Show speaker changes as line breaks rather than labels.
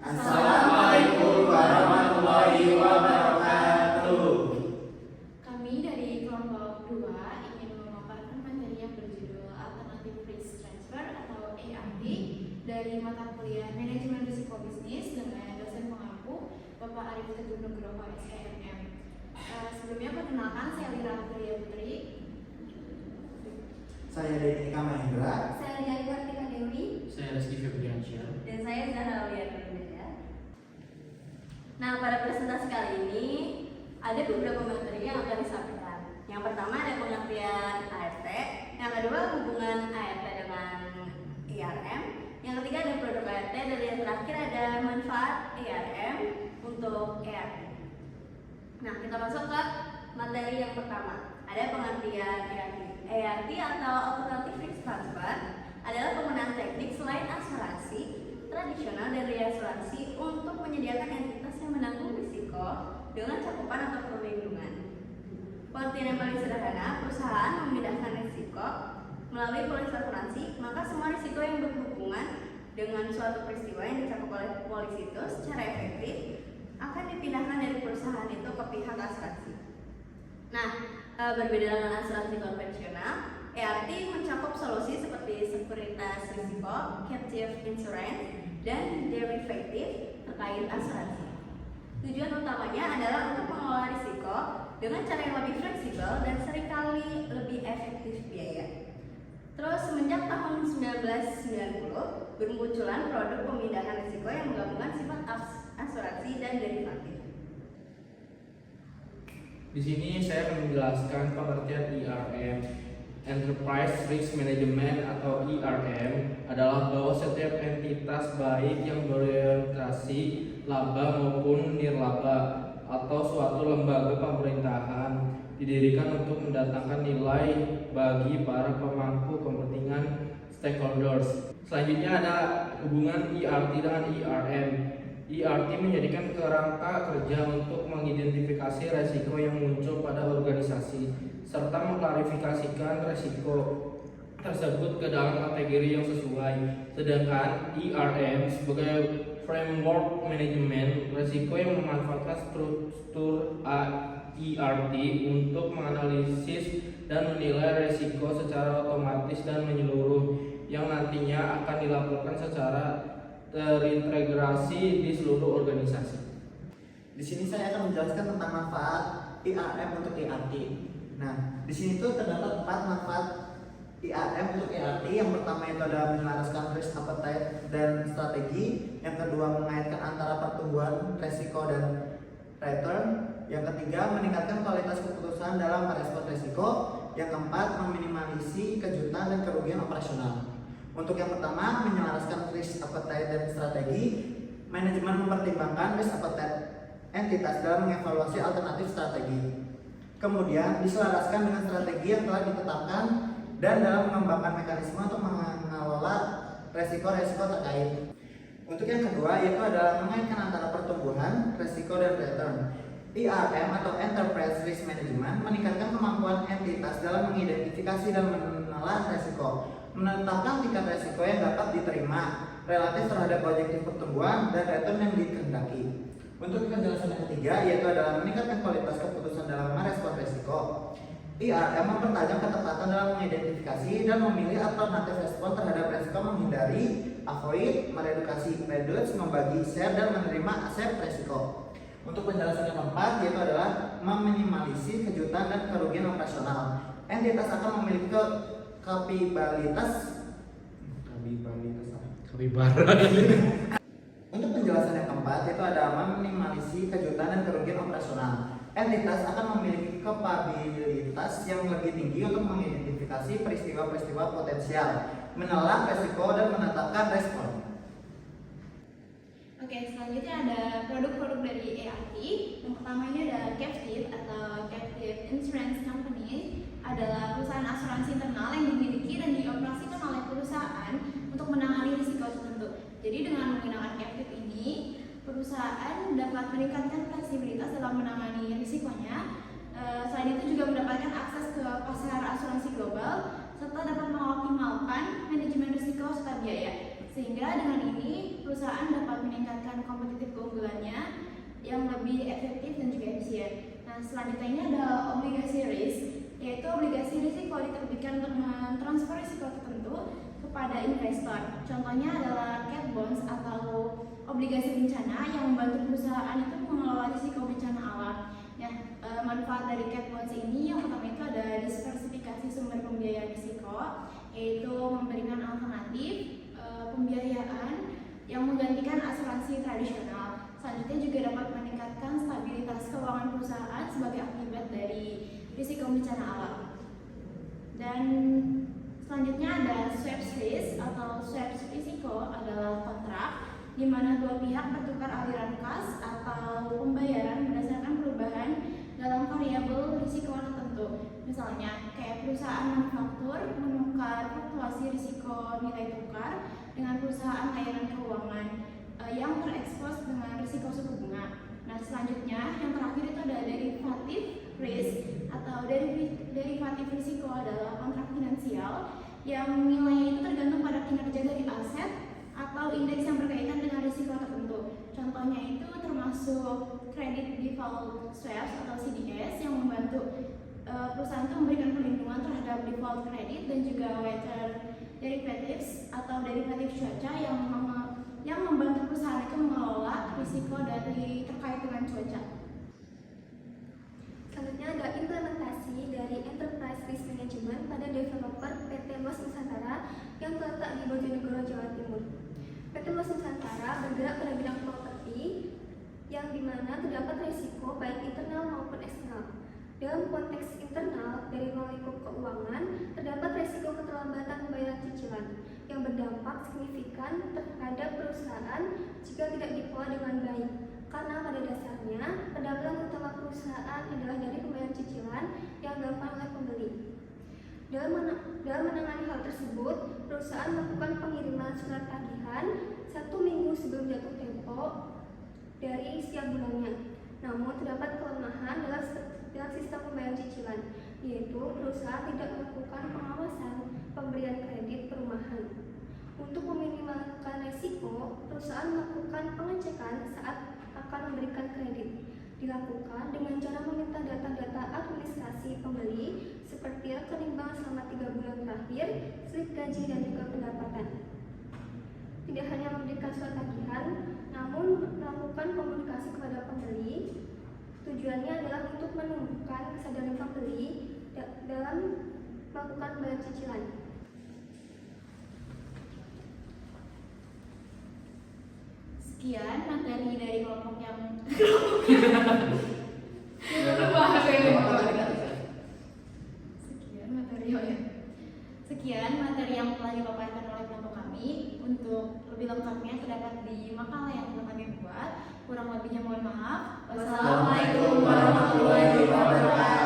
Assalamualaikum warahmatullahi wabarakatuh.
Kami dari kelompok 2 ingin memaparkan materi yang berjudul Alternative Risk Transfer atau ART dari mata kuliah Manajemen Risiko Bisnis dengan dosen pengampu Bapak Arif Teguh Nugroho SMM. Sebelumnya perkenalkan, saya Lira Aprilia Putri.
Saya Denika Mahendra.
Saya Lia Kartika Dewi.
Saya Rizky Febriansyah.
Dan saya Zahra Aulia Nurmeda. Nah, pada presentasi kali ini ada beberapa materi yang akan disampaikan. Yang pertama ada pengertian ART, yang kedua hubungan ART dengan IRM, yang ketiga ada produk ART, dan yang terakhir ada manfaat IRM untuk ERT. Nah, kita masuk ke materi yang pertama. Ada pengertian ERT. ERT atau Alternative Risk Transfer adalah penggunaan teknik selain asuransi tradisional dari asuransi untuk menyediakan entitas yang menanggung risiko dengan cakupan atau perlindungan. Pengertian yang paling sederhana, perusahaan memindahkan risiko melalui polis asuransi, maka semua risiko yang berhubungan dengan suatu peristiwa yang dicakup oleh polis itu secara efektif akan dipindahkan dari perusahaan itu ke pihak asuransi. Nah, berbeda dengan asuransi konvensional, ERT mencakup solusi seperti sekuritas risiko, captive insurance, dan derivatif terkait asuransi. Tujuan utamanya adalah untuk mengelola risiko dengan cara yang lebih fleksibel dan seringkali lebih efektif biaya. Terus semenjak tahun 1990 bermunculan produk pemindahan risiko yang menggabungkan sifat asuransi dan derivatif.
Di sini saya akan menjelaskan pengertian IRM. Enterprise Risk Management atau IRM adalah bahwa setiap entitas baik yang berorientasi laba maupun nirlaba atau suatu lembaga pemerintahan didirikan untuk mendatangkan nilai bagi para pemangku kepentingan stakeholders. Selanjutnya ada hubungan IRT dengan IRM. IRT menjadikan kerangka kerja untuk mengidentifikasi resiko yang muncul pada organisasi serta mengklarifikasikan resiko tersebut ke dalam kategori yang sesuai. Sedangkan IRM sebagai framework manajemen resiko yang memanfaatkan struktur IRT untuk menganalisis dan menilai resiko secara otomatis dan menyeluruh yang nantinya akan dilaporkan secara terintegrasi di seluruh organisasi.
Di sini saya akan menjelaskan tentang manfaat IRM untuk IRT. Nah, di sini tuh terdapat 4 manfaat IRM untuk IRT. Yang pertama itu adalah menyelaraskan risk appetite dan strategi. Yang kedua mengaitkan antara pertumbuhan, resiko dan return. Yang ketiga meningkatkan kualitas keputusan dalam merespon resiko. Yang keempat meminimalisasi kejutan dan kerugian operasional. Untuk yang pertama, menyelaraskan risk appetite dan strategi, manajemen mempertimbangkan risk appetite entitas dalam mengevaluasi alternatif strategi. Kemudian diselaraskan dengan strategi yang telah ditetapkan dan dalam mengembangkan mekanisme untuk mengelola resiko-resiko terkait. Untuk yang kedua, yaitu adalah mengaitkan antara pertumbuhan, resiko dan return. IRM atau Enterprise Risk Management meningkatkan kemampuan entitas dalam mengidentifikasi dan menelan resiko, menetapkan tingkat resiko yang dapat diterima relatif terhadap objektif pertumbuhan dan return yang dikehendaki. Untuk penjelasan yang ketiga, yaitu adalah meningkatkan kualitas keputusan dalam merespon resiko. IRM mempertajam ketepatan dalam mengidentifikasi dan memilih alternatif respon terhadap resiko, menghindari, avoid, meredukasi, reduce, membagi, share, dan menerima aset resiko. Untuk penjelasan yang keempat, yaitu adalah meminimalisasi kejutan dan kerugian operasional. Entitas akan memiliki kapabilitas. Untuk penjelasan yang keempat, yaitu adalah meminimalisasi kejutan dan kerugian operasional. Entitas akan memiliki kapabilitas yang lebih tinggi untuk mengidentifikasi peristiwa-peristiwa potensial, menelan resiko dan menetapkan respon.
Oke, selanjutnya ada produk-produk dari ART. Yang pertama ini ada Captive atau Captive Insurance Company, adalah perusahaan asuransi internal yang dimiliki dan dioperasikan oleh perusahaan untuk menangani risiko tertentu. Jadi dengan menggunakan Captive ini, perusahaan dapat meningkatkan fleksibilitas dalam menangani risikonya. Selain itu juga mendapatkan akses ke pasar asuransi global serta dapat mengoptimalkan manajemen risiko serta biaya. Sehingga dengan ini perusahaan dapat meningkatkan kompetitif keunggulannya yang lebih efektif dan juga efisien. Nah, selanjutnya ini ada obligasi risk, yaitu obligasi risiko diterbitkan untuk mentransfer risiko tertentu kepada investor. Contohnya adalah cat bonds atau obligasi bencana yang membantu perusahaan itu mengelola risiko bencana alam. Ya, manfaat dari cat bonds ini yang pertama itu ada diversifikasi sumber pembiayaan risiko, yaitu memberikan alternatif pembiayaan yang menggantikan asuransi tradisional. Selanjutnya juga dapat meningkatkan stabilitas keuangan perusahaan sebagai akibat dari risiko bencana alam. Dan selanjutnya ada swaps risk atau swaps risiko adalah kontrak di mana dua pihak bertukar aliran kas atau pembayaran berdasarkan perubahan dalam variabel risiko tertentu. Misalnya kayak perusahaan manufaktur menukar fluktuasi risiko nilai tukar dengan perusahaan layanan keuangan yang terekspos dengan risiko suku bunga. Nah, selanjutnya yang terakhir itu ada derivative risk atau derivative risiko adalah kontrak finansial yang nilainya itu tergantung pada kinerja dari aset atau indeks yang berkaitan dengan risiko tertentu. Contohnya itu termasuk credit default swaps atau CDS yang membantu perusahaan itu memberikan perlindungan terhadap default kredit, dan juga weather derivatives atau derivatif cuaca yang membantu perusahaan itu mengelola risiko terkait dengan cuaca.
Selanjutnya ada implementasi dari Enterprise Risk Management pada developer PT Luas Nusantara yang terletak di Bojonegoro, Jawa Timur. PT Luas Nusantara bergerak pada bidang properti yang dimana terdapat risiko baik internal maupun eksternal. Dalam konteks internal, dari lingkup keuangan, terdapat risiko keterlambatan pembayaran cicilan yang berdampak signifikan terhadap perusahaan jika tidak dikelola dengan baik. Karena pada dasarnya, pendapatan utama perusahaan adalah dari pembayaran cicilan yang dilakukan oleh pembeli. Dalam menangani hal tersebut, perusahaan melakukan pengiriman surat tagihan 1 minggu sebelum jatuh tempo dari setiap bulannya. Namun terdapat kelemahan dalam sistem pembayaran cicilan, yaitu perusahaan tidak melakukan pengawasan pemberian kredit perumahan. Untuk meminimalkan risiko, perusahaan melakukan pengecekan saat akan memberikan kredit. Dilakukan dengan cara meminta data-data administrasi pembeli seperti rekening bank selama 3 bulan terakhir, slip gaji, dan juga pendapatan. Tidak hanya memberikan surat tagihan, namun melakukan komunikasi kepada pembeli. Tujuannya adalah untuk menumbuhkan kesadaran pembeli dalam melakukan pembayaran cicilan.
Sekian materi dari kelompok yang Sekian materi yang telah dipaparkan oleh kelompok kami. Untuk lebih lengkapnya terdapat di makalah yang telah kami buat. Kurang lebihnya mohon maaf.
Wassalamualaikum warahmatullahi wabarakatuh.